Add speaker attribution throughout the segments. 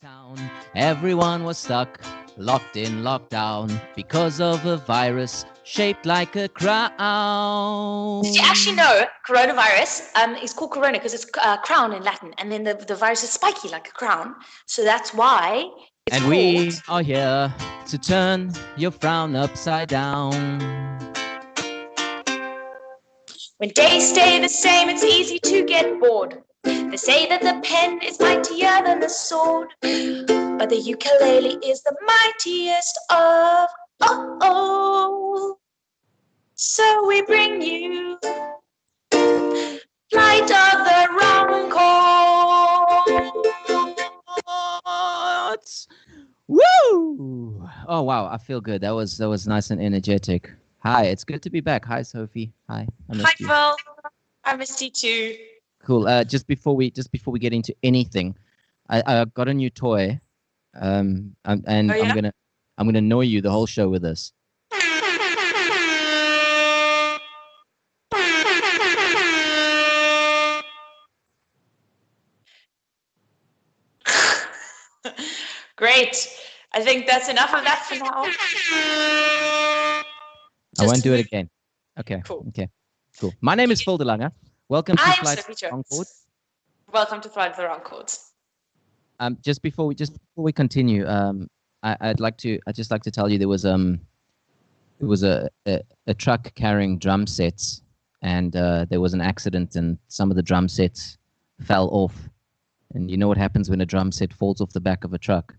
Speaker 1: town. Everyone was stuck, locked in lockdown because of a virus shaped like a crown.
Speaker 2: Did you actually know coronavirus is called corona because it's crown in Latin, and then the virus is spiky like a crown, so that's why it's
Speaker 1: And
Speaker 2: called...
Speaker 1: we are here to turn your frown upside down.
Speaker 2: When days stay the same, it's easy to get bored. They say that the pen is mightier than the sword, but the ukulele is the mightiest of all. So we bring you Flight of the Wrong
Speaker 1: Chords. Woo! Oh wow, I feel good. That was nice and energetic. Hi, it's good to be back. Hi, Sophie. Hi, I missed you.
Speaker 2: Phil. I missed you too.
Speaker 1: Cool. Just before we get into anything, I got a new toy, and
Speaker 2: Oh, yeah?
Speaker 1: I'm gonna annoy you the whole show with this.
Speaker 2: Great. I think that's enough of that for now.
Speaker 1: I won't do it again. Okay.
Speaker 2: Cool.
Speaker 1: Okay. Cool. My name is Phil De Lange. Welcome to
Speaker 2: I'm
Speaker 1: Flight
Speaker 2: Sophie
Speaker 1: of the Wrong Chords.
Speaker 2: Chords. Welcome to Flight of the Wrong Chords.
Speaker 1: Just before we continue, I'd just like to tell you there was a truck carrying drum sets, and there was an accident, and some of the drum sets fell off. And you know what happens when a drum set falls off the back of a truck?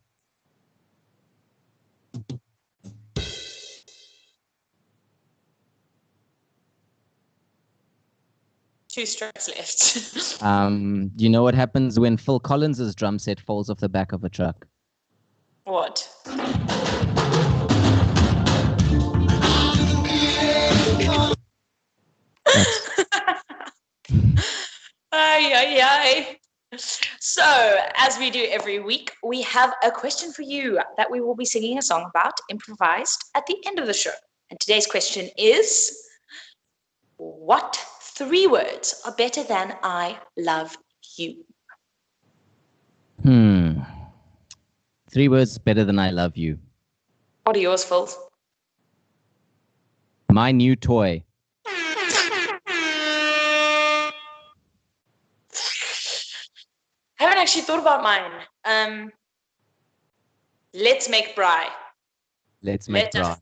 Speaker 2: Two strokes left.
Speaker 1: You know what happens when Phil Collins's drum set falls off the back of a truck?
Speaker 2: What? Ay. So, as we do every week, we have a question for you that we will be singing a song about, improvised, at the end of the show. And today's question is, what 3 words are better than I love you?
Speaker 1: 3 words better than I love you.
Speaker 2: What are yours, Phil?
Speaker 1: My new toy.
Speaker 2: I haven't actually thought about mine. Let's make braai.
Speaker 1: Let's make braai.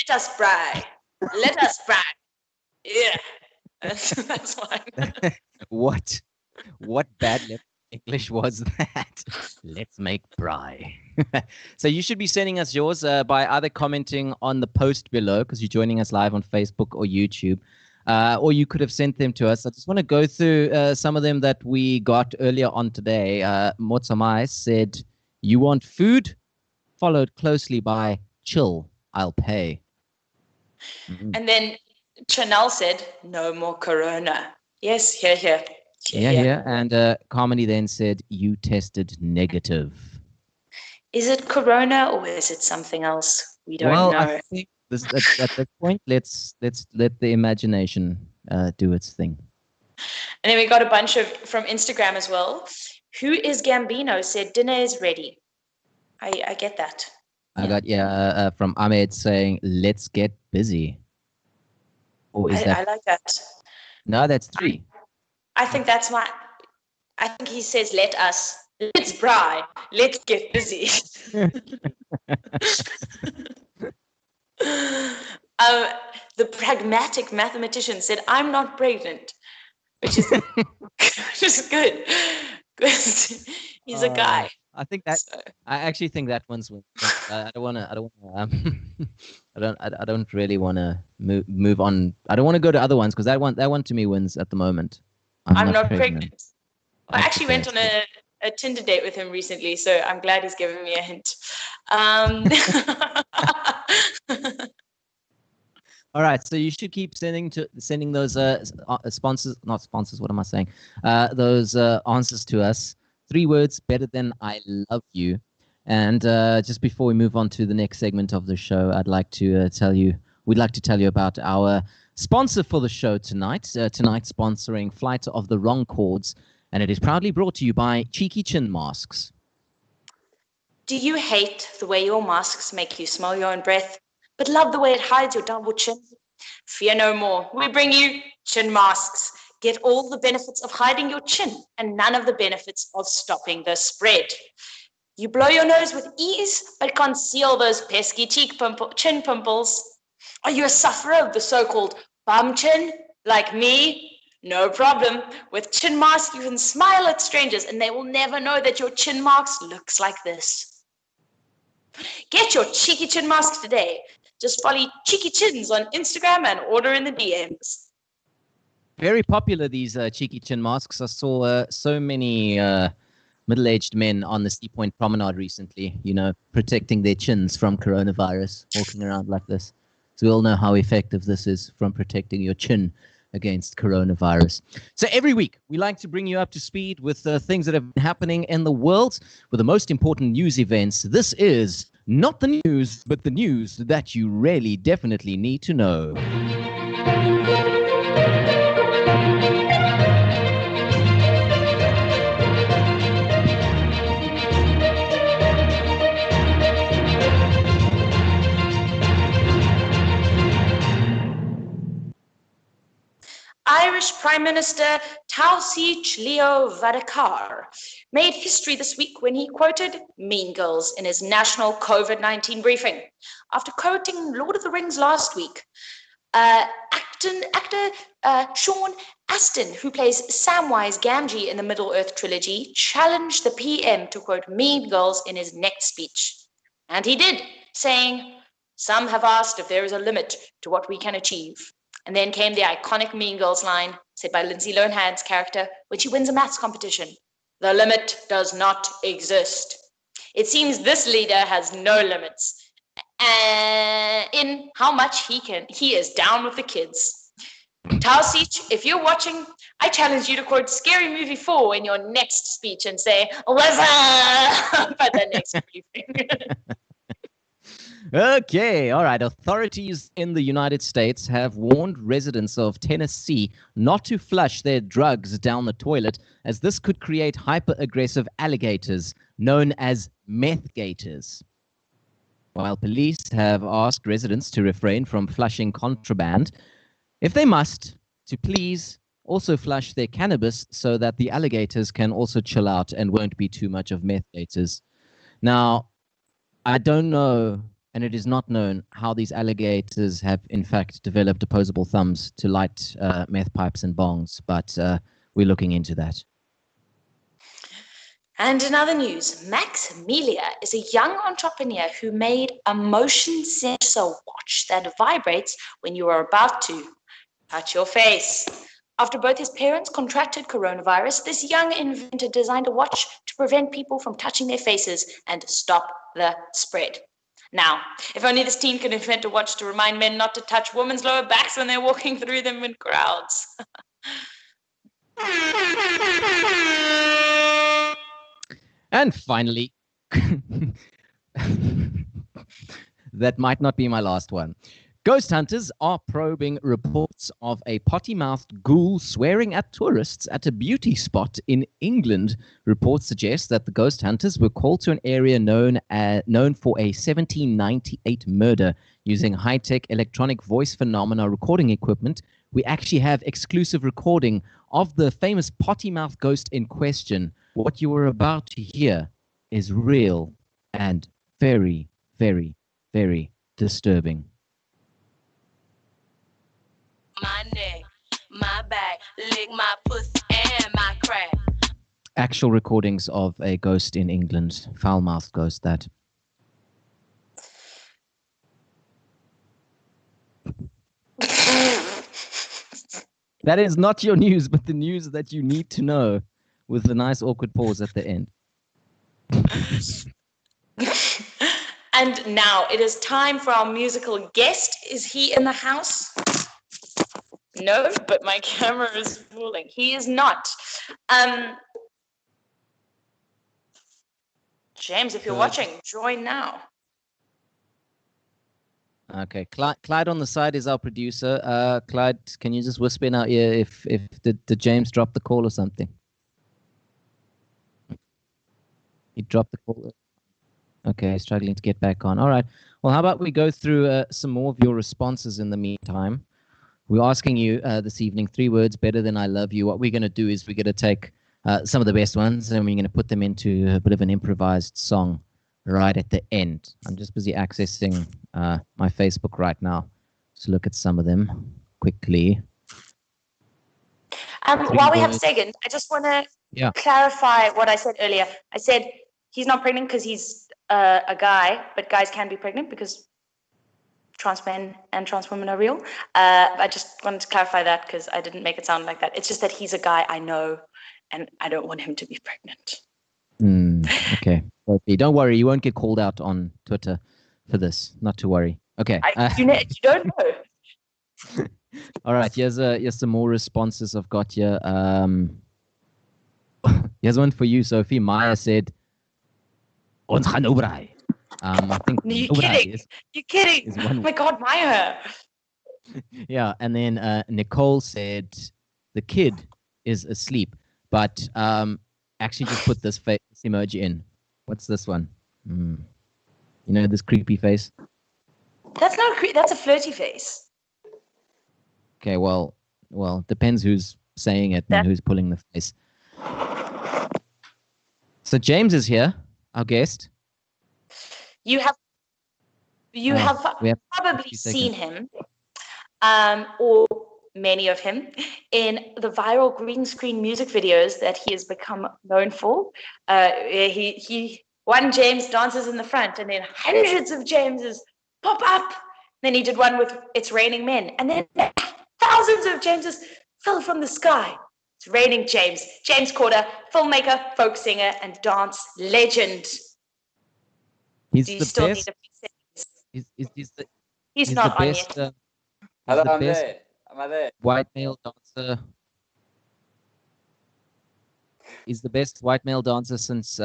Speaker 2: Let us braai. Let us braai. Yeah. That's fine.
Speaker 1: What bad English was that? Let's make braai. So you should be sending us yours by either commenting on the post below, because you're joining us live on Facebook or YouTube, or you could have sent them to us. I just want to go through some of them that we got earlier on today. Motsamai said, "You want food?" Followed closely by "Chill, I'll pay." Mm-hmm.
Speaker 2: And then Chanel said, "No more corona." Yes, here.
Speaker 1: Yeah. And Carmody then said, "You tested negative."
Speaker 2: Is it corona or is it something else? We don't know.
Speaker 1: I think at this point, let's let the imagination do its thing.
Speaker 2: And then we got a bunch from Instagram as well. Who is Gambino? Said dinner is ready. I get that.
Speaker 1: I got from Ahmed saying, "Let's get busy." Or is that?
Speaker 2: I like that.
Speaker 1: No, that's 3.
Speaker 2: I think that's my. I think he says, let's braai, let's get busy. The pragmatic mathematician said, "I'm not pregnant," which is good. He's a guy.
Speaker 1: I think that. So. I actually think that one's. I don't really want to move on. I don't want to go to other ones because that one to me wins at the moment.
Speaker 2: I'm not pregnant. I actually went on a Tinder date with him recently, so I'm glad he's given me a hint.
Speaker 1: All right, so you should keep sending those not sponsors. What am I saying? Those answers to us. 3 words better than I love you. And just before we move on to the next segment of the show, I'd like to we'd like to tell you about our sponsor for the show tonight. Tonight sponsoring Flight of the Wrong Chords, and it is proudly brought to you by Cheeky Chin Masks.
Speaker 2: Do you hate the way your masks make you smell your own breath, but love the way it hides your double chin? Fear no more. We bring you chin masks. Get all the benefits of hiding your chin and none of the benefits of stopping the spread. You blow your nose with ease, but conceal those pesky chin pimples. Are you a sufferer of the so-called bum chin, like me? No problem. With chin mask, you can smile at strangers and they will never know that your chin marks looks like this. Get your cheeky chin mask today. Just follow Cheeky Chins on Instagram and order in the DMs.
Speaker 1: Very popular, these cheeky chin masks. I saw so many middle-aged men on the Sea Point Promenade recently, protecting their chins from coronavirus, walking around like this. So we all know how effective this is from protecting your chin against coronavirus. So every week, we like to bring you up to speed with things that have been happening in the world, with the most important news events. This is not the news, but the news that you really definitely need to know.
Speaker 2: Irish Prime Minister Taoiseach Leo Varadkar made history this week when he quoted Mean Girls in his national COVID-19 briefing. After quoting Lord of the Rings last week, actor Sean Astin, who plays Samwise Gamgee in the Middle-earth trilogy, challenged the PM to quote Mean Girls in his next speech. And he did, saying, "Some have asked if there is a limit to what we can achieve." And then came the iconic Mean Girls line, said by Lindsay Lohan's character when she wins a maths competition. "The limit does not exist." It seems this leader has no limits in how much he is down with the kids. Taoiseach, if you're watching, I challenge you to quote Scary Movie 4 in your next speech and say, "What's up?" at the next briefing.
Speaker 1: Okay, all right. Authorities in the United States have warned residents of Tennessee not to flush their drugs down the toilet, as this could create hyper-aggressive alligators known as meth gators. While police have asked residents to refrain from flushing contraband, if they must, to please also flush their cannabis so that the alligators can also chill out and won't be too much of meth gators. Now, I don't know, and it is not known, how these alligators have in fact developed opposable thumbs to light meth pipes and bongs, but we're looking into that.
Speaker 2: And in other news, Max Melia is a young entrepreneur who made a motion sensor watch that vibrates when you are about to touch your face. After both his parents contracted coronavirus, this young inventor designed a watch to prevent people from touching their faces and stop the spread. Now, if only this teen could invent a watch to remind men not to touch women's lower backs when they're walking through them in crowds.
Speaker 1: And finally, that might not be my last one. Ghost hunters are probing reports of a potty-mouthed ghoul swearing at tourists at a beauty spot in England. Reports suggest that the ghost hunters were called to an area known for a 1798 murder using high-tech electronic voice phenomena recording equipment. We actually have exclusive recording of the famous potty-mouthed ghost in question. What you are about to hear is real and very, very, very disturbing.
Speaker 3: My neck, my back, lick my pussy and my crack.
Speaker 1: Actual recordings of a ghost in England, foul-mouthed ghost, that. That is not your news, but the news that you need to know, with the nice awkward pause at the end.
Speaker 2: And now it is time for our musical guest. Is he in the house? No, but my camera is rolling. He is not. James, if you're watching, join now.
Speaker 1: Okay, Clyde on the side is our producer. Clyde, can you just whisper in our ear if did James drop the call or something? He dropped the call. Okay, struggling to get back on. All right. Well, how about we go through some more of your responses in the meantime? We're asking you this evening 3 words better than I love you. What we're going to do is we're going to take some of the best ones and we're going to put them into a bit of an improvised song right at the end. I'm just busy accessing my Facebook right now to look at some of them quickly.
Speaker 2: While we have a second, I just want to clarify what I said earlier. I said he's not pregnant because he's a guy, but guys can be pregnant because trans men and trans women are real. I just wanted to clarify that because I didn't make it sound like that. It's just that he's a guy I know, and I don't want him to be pregnant.
Speaker 1: Okay. Don't worry. You won't get called out on Twitter for this. Not to worry. Okay.
Speaker 2: You don't know.
Speaker 1: All right. Here's some more responses I've got here. Here's one for you, Sophie. Maya said, "Ons gaan nou braai." I think
Speaker 2: you're kidding. You're kidding. Oh my God, Maya.
Speaker 1: Yeah, and then Nicole said the kid is asleep, but actually just put this face emoji in. What's this one? You know this creepy face?
Speaker 2: That's not creepy. That's a flirty face.
Speaker 1: Okay, well, depends who's saying it and who's pulling the face. So James is here, our guest.
Speaker 2: You have probably seen him, or many of him, in the viral green screen music videos that he has become known for. One James dances in the front, and then hundreds of Jameses pop up. Then he did one with "It's Raining Men," and then thousands of Jameses fell from the sky. It's raining James. James Corder, filmmaker, folk singer, and dance legend.
Speaker 1: He's
Speaker 2: Do you
Speaker 1: the
Speaker 2: still
Speaker 1: best.
Speaker 2: Need a
Speaker 1: He's
Speaker 2: not
Speaker 1: the
Speaker 2: on
Speaker 1: best.
Speaker 2: yet.
Speaker 4: Hello,
Speaker 1: the
Speaker 4: I'm
Speaker 1: best
Speaker 4: there. Am I there?
Speaker 1: white male dancer. He's the best white male dancer since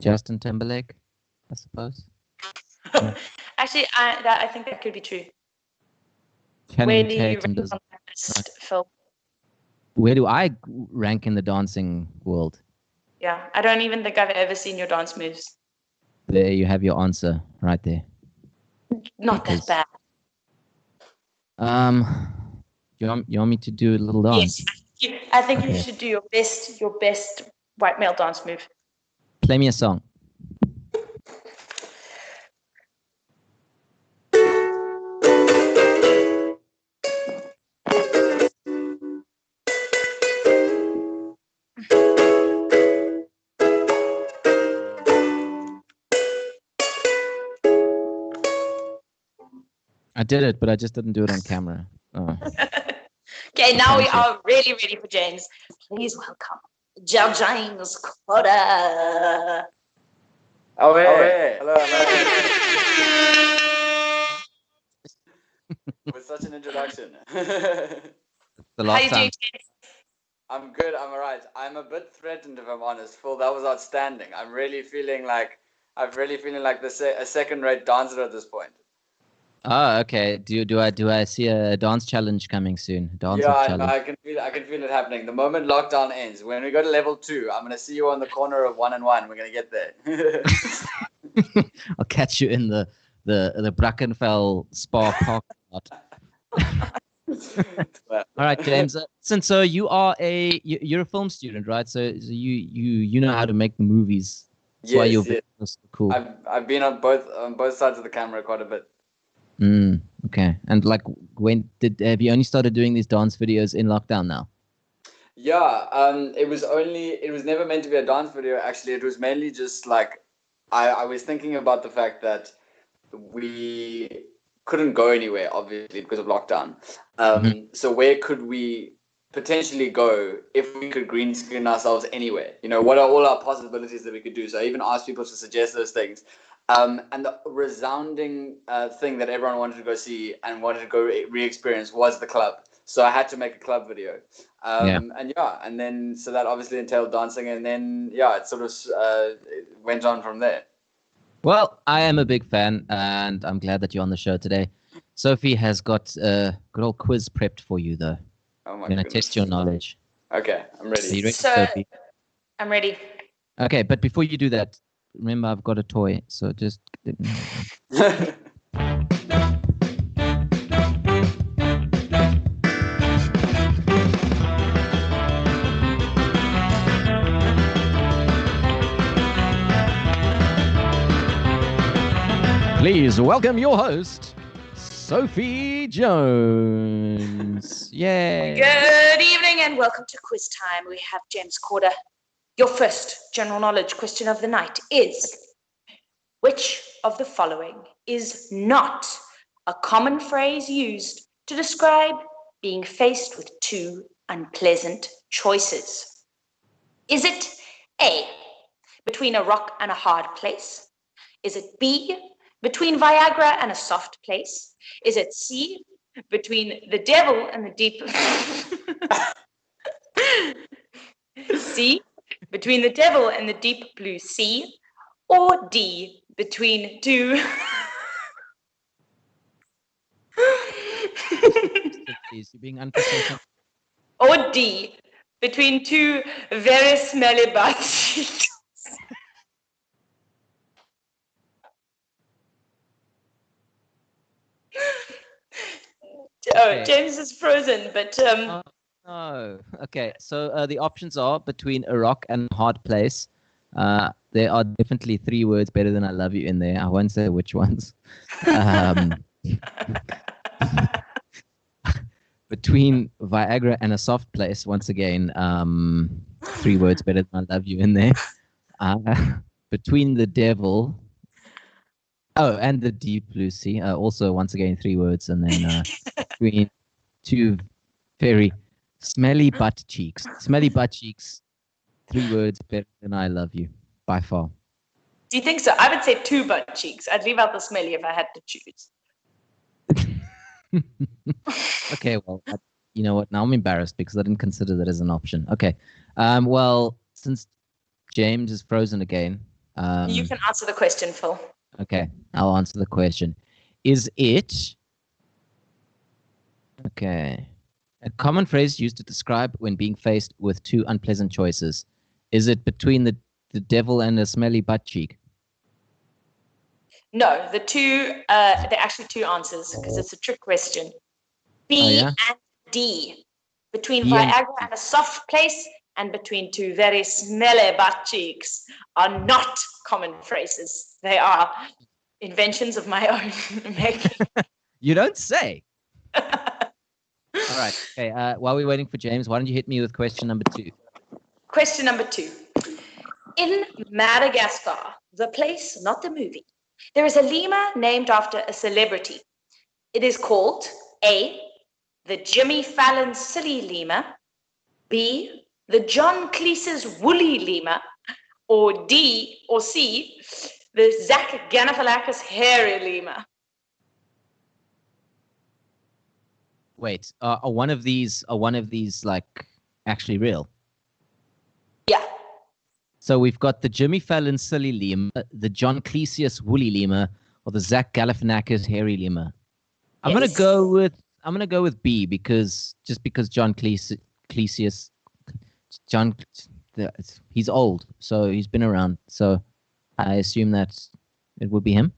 Speaker 1: Justin Timberlake, I suppose.
Speaker 2: Actually, I think that could be true.
Speaker 1: Channing
Speaker 2: Where do you
Speaker 1: Tatum
Speaker 2: rank on that list, Phil?
Speaker 1: Where do I rank in the dancing world?
Speaker 2: Yeah, I don't even think I've ever seen your dance moves.
Speaker 1: There you have your answer right there.
Speaker 2: Not that bad.
Speaker 1: You want me to do a little dance?
Speaker 2: Yes, I think you should do your best white male dance move.
Speaker 1: Play me a song. I did it, but I just didn't do it on camera. Oh.
Speaker 2: Okay, now we are really ready for James. Please welcome James Corder.
Speaker 4: Oh, hey. Hello, with such an introduction.
Speaker 1: The last time.
Speaker 4: I'm good. I'm all right. I'm a bit threatened, if I'm honest. Phil, that was outstanding. I'm really feeling like a second-rate dancer at this point.
Speaker 1: Oh, okay. Do I see a dance challenge coming soon?
Speaker 4: No, I can feel it happening. The moment lockdown ends, when we go to level 2, I'm gonna see you on the corner of 1 and 1. We're gonna get there.
Speaker 1: I'll catch you in the Brackenfell Spa park lot. All right, James. Since you are you're a film student, right? So you know how to make the movies. That's why you're so cool.
Speaker 4: I've been on both sides of the camera quite a bit.
Speaker 1: Okay. And like, have you only started doing these dance videos in lockdown now?
Speaker 4: Yeah. It was never meant to be a dance video. Actually, it was mainly just like I was thinking about the fact that we couldn't go anywhere, obviously, because of lockdown. So where could we potentially go if we could green screen ourselves anywhere? You know, what are all our possibilities that we could do? So I even asked people to suggest those things. And the resounding thing that everyone wanted to go see and wanted to go re-experience was the club. So I had to make a club video. And then so that obviously entailed dancing, and then it sort of went on from there.
Speaker 1: Well, I am a big fan, and I'm glad that you're on the show today. Sophie has got a good old quiz prepped for you, though.
Speaker 4: Oh my
Speaker 1: I'm going to test your knowledge.
Speaker 4: Okay, I'm ready.
Speaker 1: Are you ready,
Speaker 2: So,
Speaker 1: Sophie?
Speaker 2: I'm ready.
Speaker 1: Okay, but before you do that, remember I've got a toy, so just. Please welcome your host, Sophie Jones. Yay.
Speaker 2: Good evening and welcome to quiz time. We have James Corder. Your first general knowledge question of the night is, which of the following is not a common phrase used to describe being faced with two unpleasant choices? Is it A, between a rock and a hard place? Is it B, between Viagra and a soft place? Is it C, between the devil and the deep... C, between the devil and the deep blue sea? Or D, between two...
Speaker 1: You're being unprofessional.
Speaker 2: Or D, between two very smelly butts. Oh, James is frozen, but
Speaker 1: no. Okay, so the options are between a rock and a hard place. There are definitely 3 words better than I love you in there. I won't say which ones. Between Viagra and a soft place, once again, 3 words better than I love you in there. Between the devil, and the deep blue sea, also once again 3 words, and then between 2 very smelly butt cheeks. Smelly butt cheeks, 3 words better than I love you, by far.
Speaker 2: Do you think so? I would say 2 butt cheeks. I'd leave out the smelly if I had to choose.
Speaker 1: Okay, well, you know what? Now I'm embarrassed because I didn't consider that as an option. Okay, well, since James is frozen again,
Speaker 2: you can answer the question, Phil.
Speaker 1: Okay, I'll answer the question. Is it a common phrase used to describe when being faced with 2 unpleasant choices? Is it between the devil and a smelly butt cheek?
Speaker 2: No, they're actually 2 answers because it's a trick question. B and D, between Viagra and a soft place and between 2 very smelly butt cheeks, are not common phrases. They are inventions of my own making.
Speaker 1: You don't say. All right. Okay. While we're waiting for James, why don't you hit me with question number 2?
Speaker 2: Question number 2. In Madagascar, the place, not the movie, there is a lemur named after a celebrity. It is called A, the Jimmy Fallon silly lemur, B, the John Cleese's woolly lemur, or D or C, the Zach Galifianakis hairy lemur.
Speaker 1: Wait, are one of these like actually real?
Speaker 2: Yeah.
Speaker 1: So we've got the Jimmy Fallon silly lemur, the John Cleese's woolly lemur, or the Zach Galifianakis hairy lemur. I'm gonna go with B because John Cleese's he's old, so he's been around. So I assume that it would be him.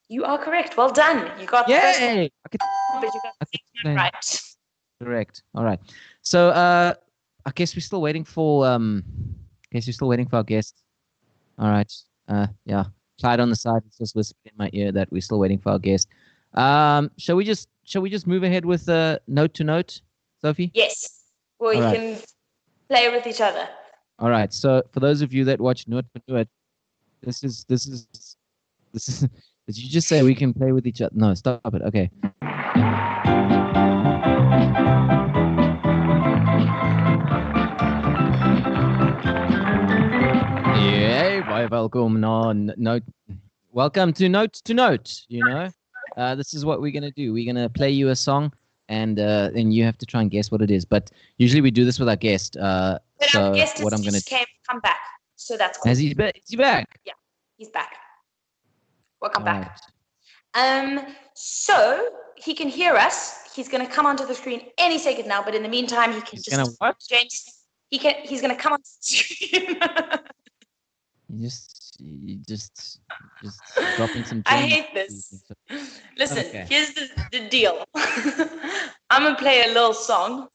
Speaker 2: You are correct. Well done. You got the first one, but you got the second one right.
Speaker 1: Correct. All right. So I guess we're still waiting for our guest. All right. Yeah. Clyde on the side is just whispering in my ear that we're still waiting for our guest. Shall we just move ahead with note to note, Sophie?
Speaker 2: Yes. Or you can play with each other.
Speaker 1: All right. So for those of you that watch Note to Note, this is. Did you just say we can play with each other? No, stop it. Okay. Yeah, welcome. Welcome to Note to Note. You know, this is what we're gonna do. We're gonna play you a song, and then you have to try and guess what it is. But usually we do this with our guest.
Speaker 2: But
Speaker 1: so
Speaker 2: our guest
Speaker 1: what I'm gonna
Speaker 2: come back. So that's cool.
Speaker 1: Is he back?
Speaker 2: Yeah, he's back. Welcome back. So he can hear us. He's going to come onto the screen any second now. But in the meantime, he can
Speaker 1: Gonna what?
Speaker 2: James. He's going to come on the screen.
Speaker 1: You just dropping some
Speaker 2: I
Speaker 1: gems.
Speaker 2: hate this. Listen,
Speaker 1: Okay.
Speaker 2: here's the deal. I'm gonna play a little song,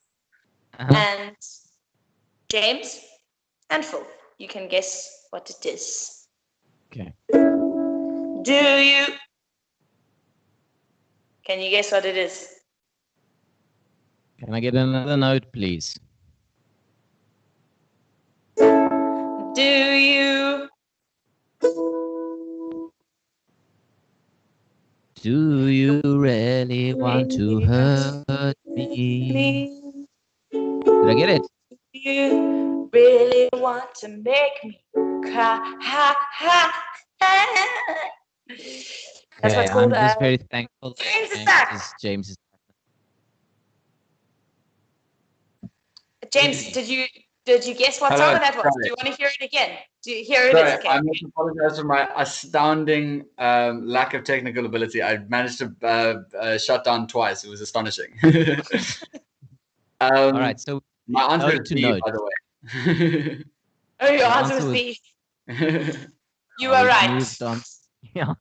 Speaker 1: Uh-huh.
Speaker 2: and James and Phil, you can guess what it is.
Speaker 1: Okay.
Speaker 2: Do you? Can you guess what it is?
Speaker 1: Can I get another note, please?
Speaker 2: Do you?
Speaker 1: Do you really want to hurt me? Did I get it?
Speaker 2: You really want to make me cry? Ha, ha, ha. That's
Speaker 1: Okay,
Speaker 2: what's called
Speaker 1: I'm just very thankful
Speaker 2: James is
Speaker 1: that
Speaker 2: back.
Speaker 1: James is.
Speaker 2: James, did you guess what
Speaker 4: Hello,
Speaker 2: song that was?
Speaker 4: sorry.
Speaker 2: Do you want to hear it again? Do you hear it?
Speaker 4: Sorry,
Speaker 2: Is okay.
Speaker 4: I must apologize for my astounding lack of technical ability. I managed to shut down twice. It was astonishing.
Speaker 1: All right, so
Speaker 4: my answer
Speaker 1: note
Speaker 4: is
Speaker 1: to
Speaker 4: B,
Speaker 1: note.
Speaker 4: by the way.
Speaker 2: Oh, your
Speaker 1: Your
Speaker 2: answer
Speaker 1: answer
Speaker 2: was
Speaker 1: was-
Speaker 2: B. You
Speaker 1: Oh,
Speaker 2: are
Speaker 1: we've
Speaker 2: right.
Speaker 1: moved on. Yeah.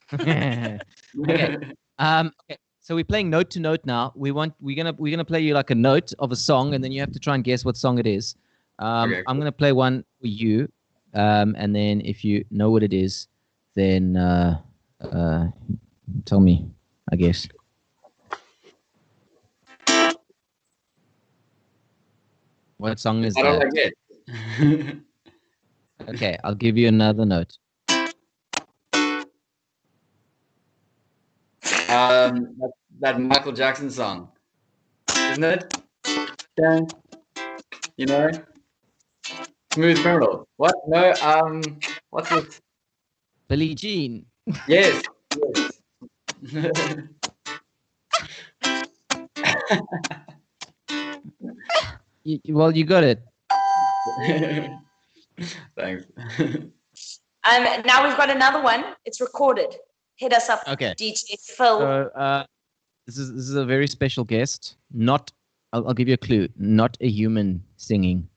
Speaker 1: Okay. So we're playing note to note now. We're gonna play you like a note of a song, and then you have to try and guess what song it is.
Speaker 4: Okay,
Speaker 1: I'm gonna play one for you, and then if you know what it is, then tell me. I guess. What song is
Speaker 4: I don't
Speaker 1: that?
Speaker 4: like it.
Speaker 1: Okay, I'll give you another note.
Speaker 4: That Michael Jackson song, isn't it? Dun, you know, Smooth Criminal. What? No. What's this?
Speaker 1: Billie Jean.
Speaker 4: Yes. Yes.
Speaker 1: Well, you got it.
Speaker 4: Thanks.
Speaker 2: Now we've got another one. It's recorded. Hit us up,
Speaker 1: Okay.
Speaker 2: DJ Phil.
Speaker 1: So this is a very special guest. Not, I'll give you a clue. Not a human singing.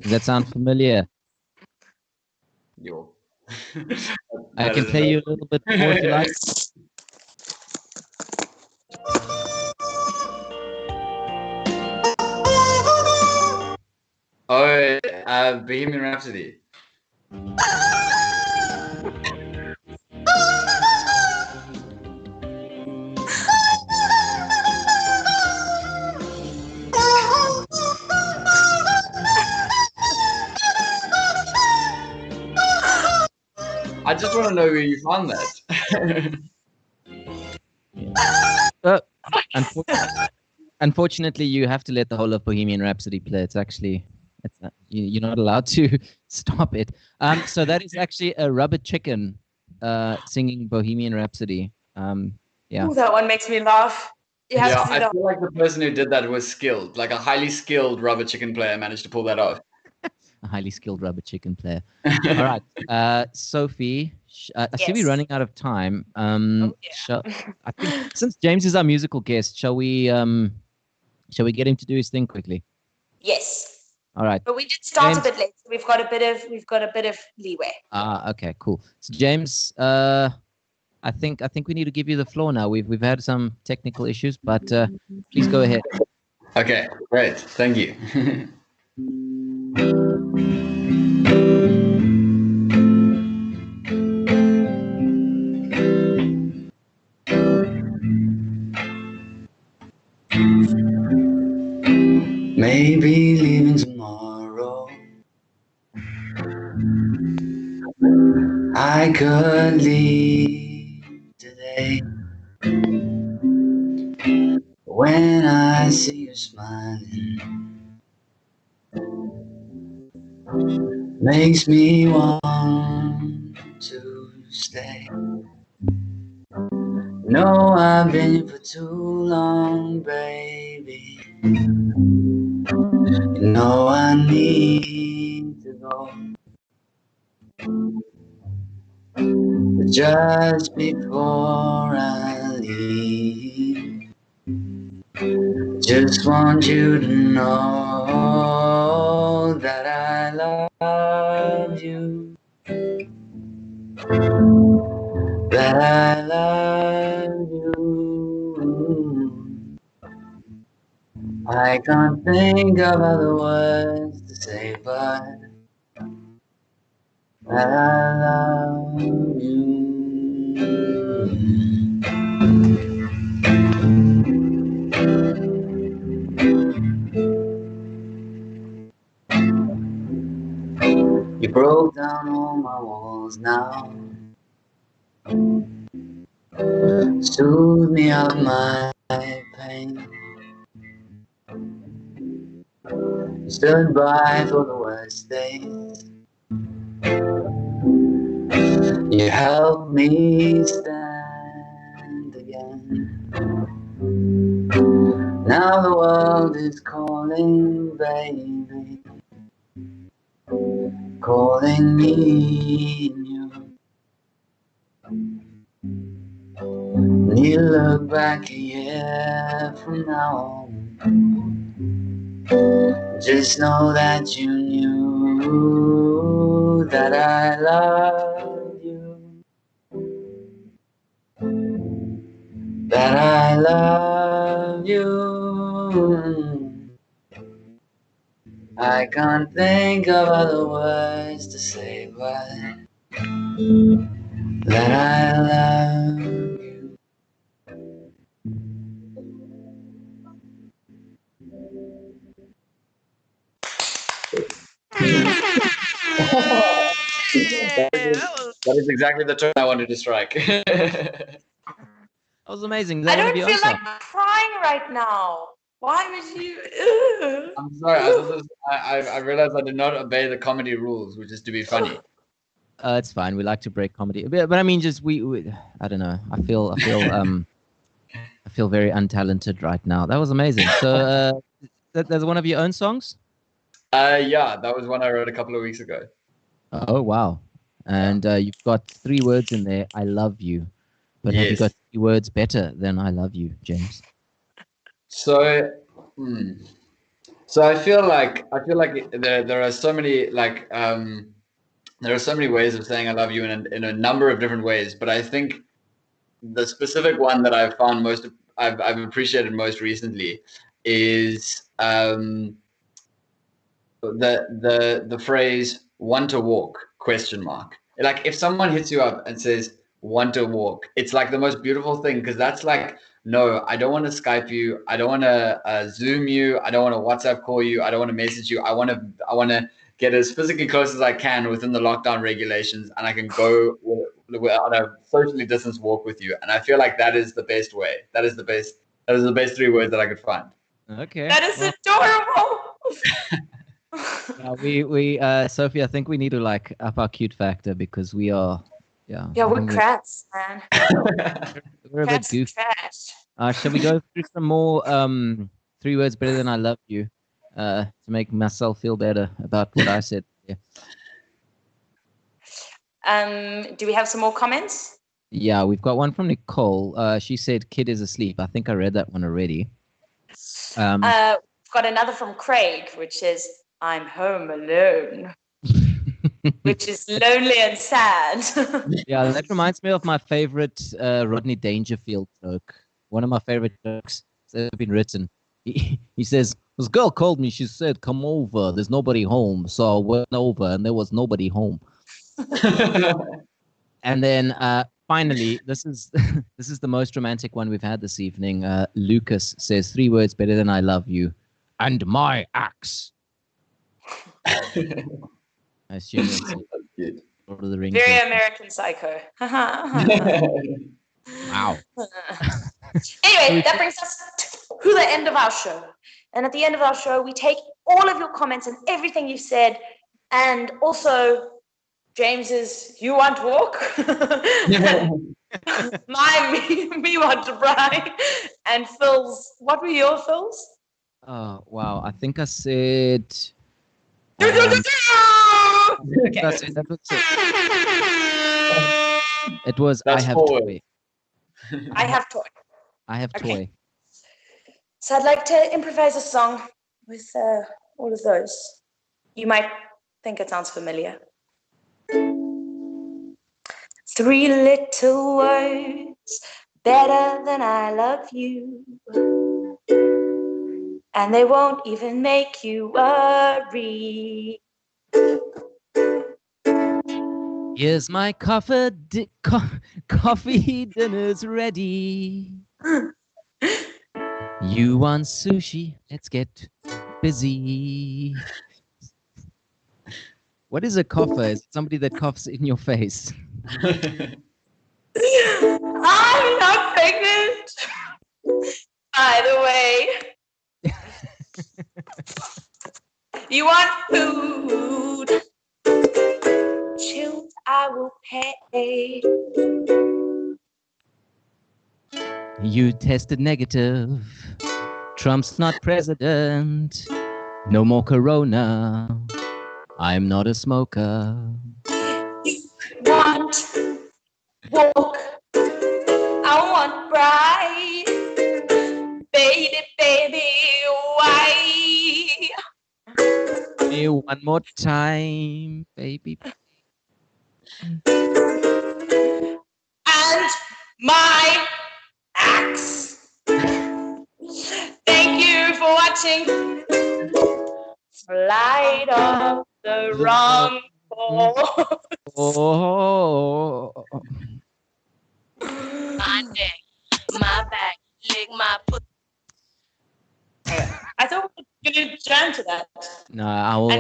Speaker 1: Does that sound familiar?
Speaker 4: Yo.
Speaker 1: I
Speaker 4: That
Speaker 1: can
Speaker 4: is
Speaker 1: play you a little bit more if you like.
Speaker 4: Oh, Bohemian Rhapsody. I just want to know where you found that.
Speaker 1: Unfortunately, you have to let the whole of Bohemian Rhapsody play. It's actually, you're not allowed to stop it. So that is actually a rubber chicken singing Bohemian Rhapsody. Yeah.
Speaker 2: Ooh, that one makes me laugh. You have
Speaker 4: Yeah,
Speaker 2: to do
Speaker 4: I
Speaker 2: that.
Speaker 4: feel like the person who did that was skilled. Like a highly skilled rubber chicken player managed to pull that off.
Speaker 1: A highly skilled rubber chicken player. All right, Sophie. I see we're
Speaker 2: Yes.
Speaker 1: running out of time.
Speaker 2: Oh, yeah.
Speaker 1: I think since James is our musical guest, shall we get him to do his thing quickly?
Speaker 2: Yes.
Speaker 1: All right.
Speaker 2: But we did start
Speaker 1: James.
Speaker 2: a bit late. So we've got a bit of leeway.
Speaker 1: Okay, cool. So James, I think we need to give you the floor now. We've had some technical issues, but please go ahead.
Speaker 4: Okay, great. Thank you. Maybe leaving tomorrow. I could leave today. When I see you smiling, makes me want to stay. No, I've been here for too long, baby. No, I need to go. But just before I leave, Just want you to know that I love you. That I love you. I can't think of other words to say, but that I love you. You broke down all my walls now. Soothe me of my pain. You stood by for the worst days. You helped me stand again. Now the world is calling, baby, calling me and you. And you look back a year from now on. Just know that you knew that I love you. That I love you. I can't think of other words to say, but that I love you. That is exactly the tone I wanted to strike.
Speaker 1: That was amazing. Is that
Speaker 2: I
Speaker 1: one of
Speaker 2: don't
Speaker 1: your
Speaker 2: feel
Speaker 1: own
Speaker 2: like
Speaker 1: songs?
Speaker 2: crying right now. Why would you?
Speaker 4: I'm sorry. I realized I did not obey the comedy rules, which is to be funny.
Speaker 1: It's fine. We like to break comedy, but I mean, just we I don't know. I feel very untalented right now. That was amazing. So, that's one of your own songs?
Speaker 4: Yeah, that was one I wrote a couple of weeks ago.
Speaker 1: Oh, wow. And you've got 3 words in there. I love you. But have you
Speaker 4: Yes.
Speaker 1: got 3 words better than I love you, James?
Speaker 4: So, so I feel like there are so many there are so many ways of saying I love you in a number of different ways. But I think the specific one that I've appreciated most recently is the phrase "want to walk?" question mark. Like if someone hits you up and says "want to walk," it's like the most beautiful thing because that's like, no, I don't want to Skype you, I don't want to Zoom you, I don't want to WhatsApp call you, I don't want to message you. I want to get as physically close as I can within the lockdown regulations, and I can go on a socially distanced walk with you. And I feel like that is the best way. That is the best. That is the best 3 words that I could find.
Speaker 1: Okay.
Speaker 2: That is
Speaker 1: Well,
Speaker 2: adorable.
Speaker 1: we Sophie, I think we need to like up our cute factor because we are, yeah.
Speaker 2: Yeah,
Speaker 1: I
Speaker 2: we're
Speaker 1: think
Speaker 2: crats, man.
Speaker 1: we're a bit
Speaker 2: Crats and
Speaker 1: goofy.
Speaker 2: trash.
Speaker 1: Shall we go through some more 3 words better than I love you to make myself feel better about what I said? Yeah.
Speaker 2: Do we have some more comments?
Speaker 1: Yeah, we've got one from Nicole. She said kid is asleep. I think I read that one already.
Speaker 2: We've got another from Craig, which is I'm home alone, which is lonely and sad.
Speaker 1: Yeah, that reminds me of my favorite Rodney Dangerfield joke. One of my favorite jokes that's ever been written. He says, "This girl called me. She said, 'Come over. There's nobody home.' So I went over, and there was nobody home." And then finally, this is this is the most romantic one we've had this evening. Lucas says 3 words better than I love you, and my axe. I assume that's Lord of the Rings.
Speaker 2: Very
Speaker 1: reference.
Speaker 2: American Psycho.
Speaker 1: Wow.
Speaker 2: Anyway, that brings us to the end of our show. And at the end of our show, we take all of your comments and everything you said, and also James's "You Want to Walk," me want to cry, and Phil's. What were your Phil's?
Speaker 1: Oh wow! I think I said.
Speaker 2: Okay.
Speaker 1: That's it. That was it. It was
Speaker 4: That's
Speaker 1: I have
Speaker 4: forward.
Speaker 1: toy.
Speaker 2: I have toy.
Speaker 1: I have
Speaker 2: Okay.
Speaker 1: toy.
Speaker 2: So I'd like to improvise a song with all of those. You might think it sounds familiar. 3 little words, better than I love you. And they won't even make you worry.
Speaker 1: Here's my coffee, dinner's ready. You want sushi? Let's get busy. What is a cougher? Is it somebody that coughs in your face?
Speaker 2: I'm not pregnant. By the way. You want food? Chills, I will pay.
Speaker 1: You tested negative. Trump's not president. No more corona. I'm not a smoker.
Speaker 2: Want walk? I want bright. Baby, why?
Speaker 1: Me one more time, baby.
Speaker 2: And my axe. Thank you for watching. Flight of the wrong ball.
Speaker 1: Oh.
Speaker 3: My neck, my back, lick my pussy.
Speaker 2: I thought we were going to jam to that.
Speaker 1: No, I'll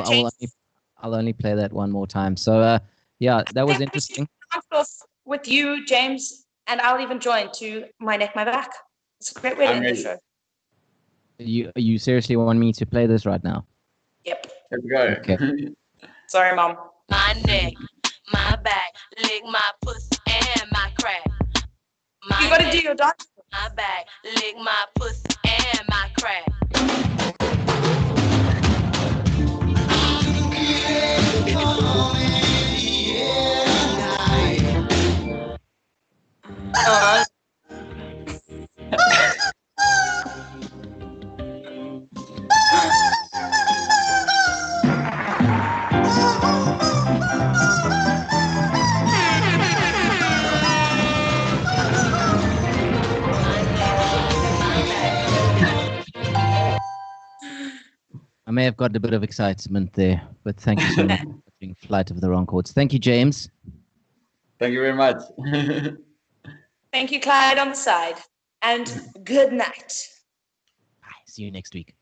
Speaker 1: only play that one more time. So, yeah, that was interesting.
Speaker 2: With you, James, and I'll even join to My Neck, My Back. It's a great way to end the show.
Speaker 1: You seriously want me to play this right now?
Speaker 2: Yep.
Speaker 4: Here we go.
Speaker 1: Okay.
Speaker 2: Sorry, Mom.
Speaker 3: My neck, my back, lick my pussy and my crack.
Speaker 2: You gotta do your dance.
Speaker 3: My back, lick my pussy and my crack.
Speaker 1: I may have got a bit of excitement there, but thank you so much for watching Flight of the Wrong Chords. Thank you, James.
Speaker 4: Thank you very much.
Speaker 2: Thank you, Clyde, on the side. And good night.
Speaker 1: Bye. See you next week.